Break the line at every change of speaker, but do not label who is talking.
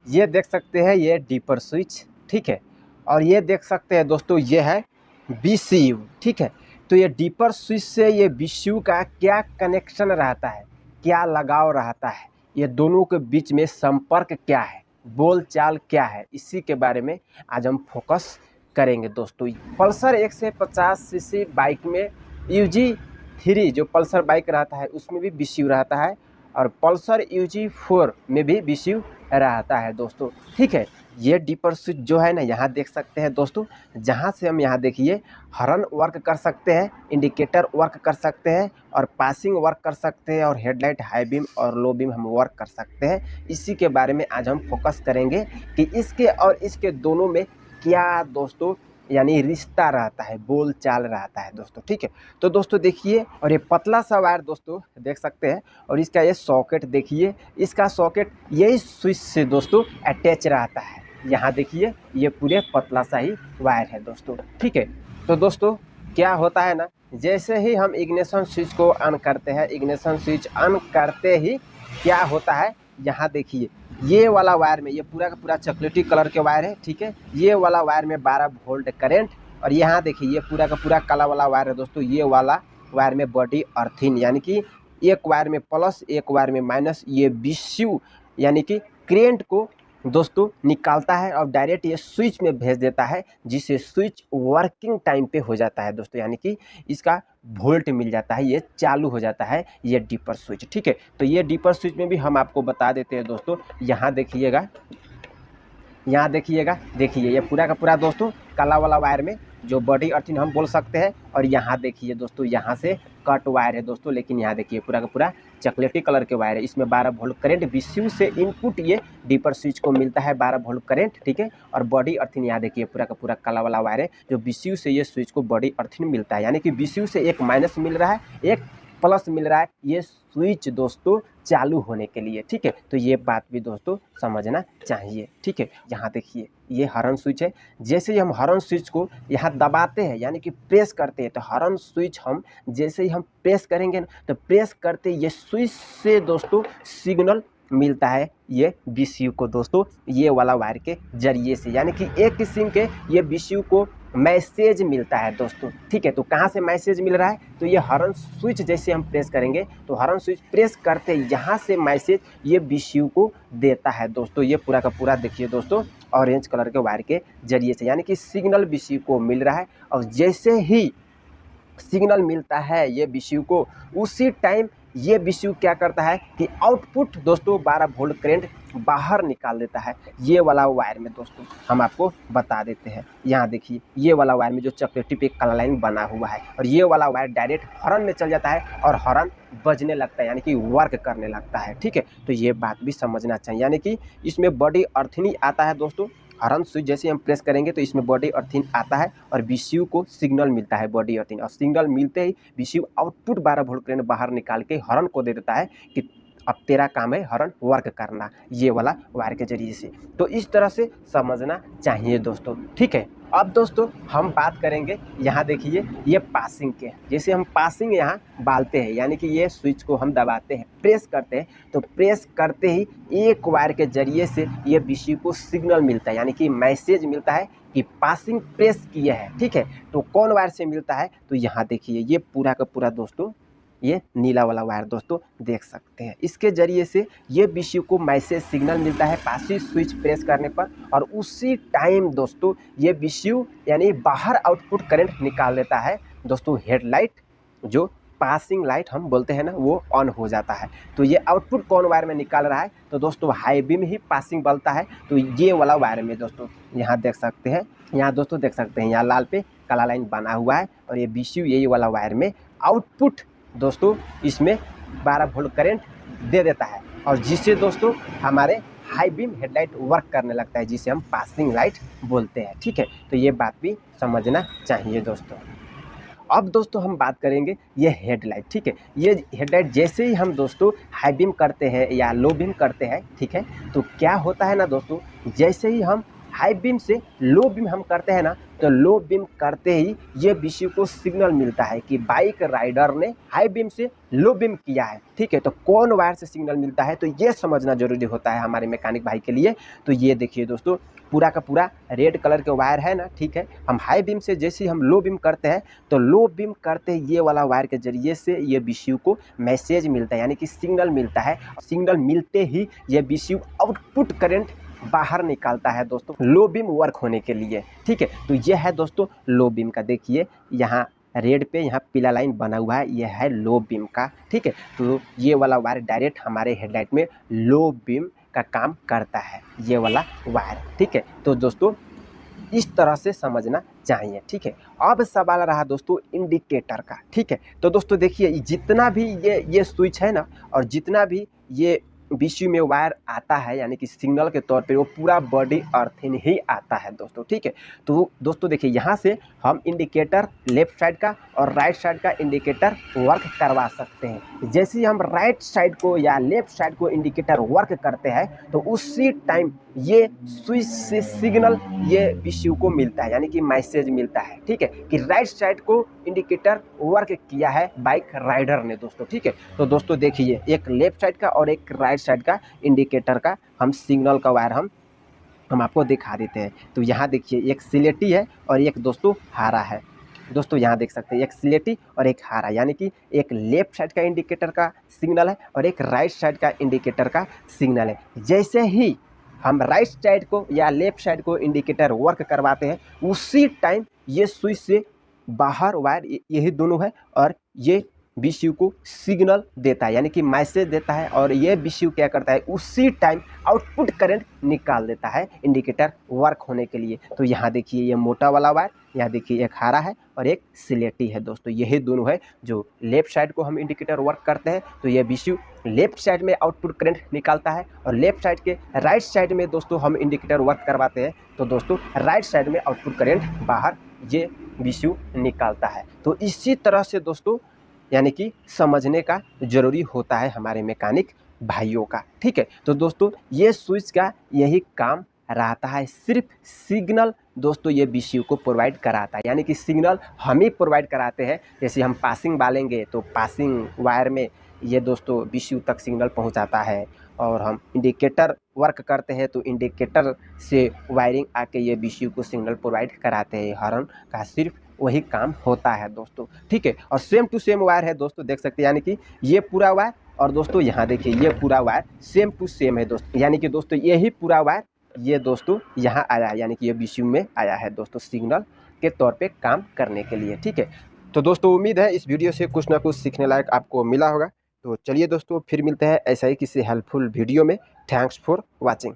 ये देख सकते हैं ये डीपर स्विच, ठीक है। और ये देख सकते हैं दोस्तों ये है बीसीयू, ठीक है। तो ये डीपर स्विच से ये बीसीयू का क्या कनेक्शन रहता है, क्या लगाव रहता है, ये दोनों के बीच में संपर्क क्या है, बोलचाल क्या है, इसी के बारे में आज हम फोकस करेंगे दोस्तों। पल्सर 150 सीसी बाइक में UG3 जो पल्सर बाइक रहता है उसमें भी बीसीयू रहता है, और पल्सर UG4 में भी बीसीयू रहता है दोस्तों, ठीक है। ये डीपर स्विच जो है ना, यहाँ देख सकते हैं दोस्तों, जहाँ से हम यहाँ देखिए हॉर्न वर्क कर सकते हैं, इंडिकेटर वर्क कर सकते हैं, और पासिंग वर्क कर सकते हैं, और हेडलाइट हाई बीम और लो बीम हम वर्क कर सकते हैं। इसी के बारे में आज हम फोकस करेंगे कि इसके और इसके दोनों में क्या दोस्तों यानी रिश्ता रहता है, बोल चाल रहता है दोस्तों, ठीक है। तो दोस्तों देखिए, और ये पतला सा वायर दोस्तों देख सकते हैं, और इसका ये सॉकेट देखिए, इसका सॉकेट यही स्विच से दोस्तों अटैच रहता है। यहाँ देखिए ये पूरे पतला सा ही वायर है दोस्तों, ठीक है। तो दोस्तों क्या होता है ना, जैसे ही हम इग्निशन स्विच को ऑन करते हैं, इग्निशन स्विच ऑन करते ही क्या होता है, यहाँ देखिए ये वाला वायर में, ये पूरा का पूरा चॉकलेटी कलर के वायर है, ठीक है। ये वाला वायर में 12 वोल्ट करंट, और यहाँ देखिए ये पूरा का पूरा काला वाला वायर है दोस्तों, ये वाला वायर में बॉडी अर्थिंग, यानी कि एक वायर में प्लस एक वायर में माइनस, ये बीसीयू यानी कि करेंट को दोस्तों निकालता है और डायरेक्ट ये स्विच में भेज देता है, जिससे स्विच वर्किंग टाइम पे हो जाता है दोस्तों, यानी कि इसका वोल्ट मिल जाता है, ये चालू हो जाता है ये डीपर स्विच, ठीक है। तो ये डीपर स्विच में भी हम आपको बता देते हैं दोस्तों। यहाँ देखिएगा, यहाँ देखिएगा, देखिए ये पूरा का पूरा दोस्तों काला वाला वायर में जो बॉडी अर्थिंग हम बोल सकते हैं, और यहाँ देखिए दोस्तों यहाँ से कट वायर है दोस्तों, लेकिन यहाँ देखिए पूरा का पूरा चॉकलेटी कलर के वायर है, इसमें 12 वोल्ट करंट बीसीयू से इनपुट ये डीपर स्विच को मिलता है 12 वोल्ट करंट, ठीक है। और बॉडी अर्थिंग यहाँ देखिए पूरा का पूरा काला वाला वायर है, जो बीसीयू से ये स्विच को बॉडी अर्थिंग मिलता है, यानी कि बीसीयू से एक माइनस मिल रहा है, एक प्लस मिल रहा है ये स्विच दोस्तों चालू होने के लिए, ठीक है। तो ये बात भी दोस्तों समझना चाहिए, ठीक है। यहाँ देखिए ये हॉर्न स्विच है, जैसे ही हम हॉर्न स्विच को यहाँ दबाते हैं यानी कि प्रेस करते हैं, तो हॉर्न स्विच हम जैसे ही हम प्रेस करेंगे ना, तो प्रेस करते ये स्विच से दोस्तों सिग्नल मिलता है ये बीसीयू को दोस्तों, ये वाला वायर के जरिए से, यानी कि एक किस्म के ये बीसीयू को मैसेज मिलता है दोस्तों, ठीक है। तो कहाँ से मैसेज मिल रहा है, तो ये हॉर्न स्विच जैसे हम प्रेस करेंगे, तो हॉर्न स्विच प्रेस करते यहाँ से मैसेज ये बीसीयू को देता है दोस्तों। ये पूरा का पूरा देखिए दोस्तों ऑरेंज कलर के वायर के जरिए से, यानी कि सिग्नल बीसीयू को मिल रहा है, और जैसे ही सिग्नल मिलता है ये बीसीयू को, उसी टाइम ये बीसीयू क्या करता है कि आउटपुट दोस्तों 12 वोल्ट करंट बाहर निकाल देता है। ये वाला वायर में दोस्तों हम आपको बता देते हैं, यहाँ देखिए ये वाला वायर में जो चॉकलेटी पे काला लाइन बना हुआ है, और ये वाला वायर डायरेक्ट हॉर्न में चल जाता है और हॉर्न बजने लगता है, यानी कि वर्क करने लगता है, ठीक है। तो ये बात भी समझना चाहिए, यानी कि इसमें बॉडी अर्थिंग आता है दोस्तों। हॉर्न स्विच जैसे हम प्रेस करेंगे तो इसमें बॉडी अर्थिंग आता है, और बीसीयू को सिग्नल मिलता है बॉडी अर्थिंग, और सिग्नल मिलते ही बीसीयू आउटपुट 12 वोल्ट करंट बाहर निकाल के हॉर्न को दे देता है कि अब तेरा काम है हॉर्न वर्क करना, ये वाला वायर के जरिए से। तो इस तरह से समझना चाहिए दोस्तों, ठीक है। अब दोस्तों हम बात करेंगे, यहाँ देखिए ये पासिंग के, जैसे हम पासिंग यहाँ डालते हैं, यानी कि ये स्विच को हम दबाते हैं, प्रेस करते हैं, तो प्रेस करते ही एक वायर के जरिए से ये बीसीयू को सिग्नल मिलता है, यानी कि मैसेज मिलता है कि पासिंग प्रेस किया है, ठीक है। तो कौन वायर से मिलता है, तो यहाँ देखिए ये पूरा का पूरा दोस्तों ये नीला वाला वायर दोस्तों देख सकते हैं, इसके जरिए से ये बीसीयू को मैसेज सिग्नल मिलता है पासिव स्विच प्रेस करने पर, और उसी टाइम दोस्तों ये बीसीयू यानी बाहर आउटपुट करंट निकाल देता है दोस्तों, हेडलाइट जो पासिंग लाइट हम बोलते हैं ना, वो ऑन हो जाता है। तो ये आउटपुट कौन वायर में निकाल रहा है, तो दोस्तों हाई बीम ही पासिंग बोलता है, तो ये वाला वायर में दोस्तों यहाँ देख सकते हैं, यहाँ दोस्तों देख सकते हैं यहाँ लाल पे काला लाइन बना हुआ है, और ये बीसीयू यही वाला वायर में आउटपुट दोस्तों इसमें 12 वोल्ट करंट दे देता है, और जिससे दोस्तों हमारे हाई बीम हेडलाइट वर्क करने लगता है, जिसे हम पासिंग लाइट बोलते हैं, ठीक है। तो ये बात भी समझना चाहिए दोस्तों। अब दोस्तों हम बात करेंगे ये हेडलाइट, ठीक है। ये हेडलाइट जैसे ही हम दोस्तों हाई बीम करते हैं या लो बीम करते हैं, ठीक है, तो क्या होता है ना दोस्तों, जैसे ही हम हाई बीम से लो बीम हम करते हैं ना, तो लो बीम करते ही ये BCU को सिग्नल मिलता है कि बाइक राइडर ने हाई बीम से लो बीम किया है, ठीक है। तो कौन वायर से सिग्नल मिलता है तो ये समझना जरूरी होता है हमारे मैकेनिक भाई के लिए। तो ये देखिए दोस्तों, पूरा का पूरा रेड कलर के वायर है ना, ठीक है। हम हाई बीम से जैसे हम लो बीम करते हैं तो लो बीम करते ये वाला वायर के जरिए से ये BCU को मैसेज मिलता है, यानी कि सिग्नल मिलता है। सिग्नल मिलते ही ये BCU आउटपुट करंट बाहर निकालता है दोस्तों, लो बीम वर्क होने के लिए, ठीक है। तो ये है दोस्तों लो बीम का, देखिए यहाँ रेड पे यहाँ पीला लाइन बना हुआ है, ये है लो बीम का, ठीक है। तो ये वाला वायर डायरेक्ट हमारे हेडलाइट में लो बीम का काम करता है, ये वाला वायर, ठीक है। तो दोस्तों इस तरह से समझना चाहिए, ठीक है। अब सवाल रहा दोस्तों इंडिकेटर का, ठीक है। तो दोस्तों देखिए जितना भी ये स्विच है ना, और जितना भी ये BCU में वायर आता है यानी कि सिग्नल के तौर पे, वो पूरा बॉडी अर्थिंग ही आता है दोस्तों, ठीक है। तो दोस्तों देखिए यहाँ से हम इंडिकेटर लेफ्ट साइड का और राइट साइड का इंडिकेटर वर्क करवा सकते हैं। जैसे ही हम राइट साइड को या लेफ्ट साइड को इंडिकेटर वर्क करते हैं तो उसी टाइम ये स्विच से सिग्नल ये BCU को मिलता है, यानी कि मैसेज मिलता है, ठीक है, कि राइट साइड को इंडिकेटर वर्क किया है बाइक राइडर ने दोस्तों, ठीक है। तो दोस्तों देखिए एक लेफ्ट साइड का और एक राइट साइड का इंडिकेटर का हम सिग्नल का वायर हम आपको दिखा देते हैं। तो यहाँ देखिए एक सिलेटी है और एक दोस्तों हारा है। दोस्तों यहाँ देख सकते हैं एक सिलेटी और एक हारा, यानी कि एक लेफ्ट साइड का इंडिकेटर का सिग्नल है और एक राइट साइड का इंडिकेटर का सिग्नल है। जैसे ही हम राइट साइड को या लेफ्ट साइड को इंडिकेटर वर्क करवाते हैं उसी टाइम ये स्विच से बाहर वायर यही दोनों है और ये BCU को सिग्नल देता है, यानी कि मैसेज देता है, और ये BCU क्या करता है उसी टाइम आउटपुट करंट निकाल देता है इंडिकेटर वर्क होने के लिए। तो यहाँ देखिए ये मोटा वाला वायर, यहाँ देखिए एक हारा है और एक सिलेटी है दोस्तों, यही दोनों है जो लेफ्ट साइड को हम इंडिकेटर वर्क करते हैं तो ये BCU लेफ्ट साइड में आउटपुट करंट निकालता है, और लेफ्ट साइड के राइट साइड में दोस्तों हम इंडिकेटर वर्क करवाते हैं तो दोस्तों राइट साइड में आउटपुट करंट बाहर ये BCU निकालता है। तो इसी तरह से दोस्तों यानी कि समझने का ज़रूरी होता है हमारे मैकेनिक भाइयों का, ठीक है। तो दोस्तों ये स्विच का यही काम रहता है, सिर्फ सिग्नल दोस्तों ये BCU को प्रोवाइड कराता है, यानी कि सिग्नल हम ही प्रोवाइड कराते हैं। जैसे हम पासिंग डालेंगे तो पासिंग वायर में ये दोस्तों BCU तक सिग्नल पहुंचाता है, और हम इंडिकेटर वर्क करते हैं तो इंडिकेटर से वायरिंग आके ये BCU को सिग्नल प्रोवाइड कराते हैं। हॉर्न का सिर्फ वही काम होता है दोस्तों, ठीक है। और सेम टू सेम वायर है दोस्तों, देख सकते हैं, यानी कि ये पूरा वायर और दोस्तों यहाँ देखिए ये पूरा वायर सेम टू सेम है दोस्तों, यानी कि दोस्तों यही पूरा वायर ये दोस्तों यहाँ आया है, यानी कि ये BCU में आया है दोस्तों सिग्नल के तौर पे काम करने के लिए, ठीक है। तो दोस्तों उम्मीद है इस वीडियो से कुछ ना कुछ सीखने लायक आपको मिला होगा। तो चलिए दोस्तों फिर मिलते हैं ऐसा ही किसी हेल्पफुल वीडियो में। Thanks for watching.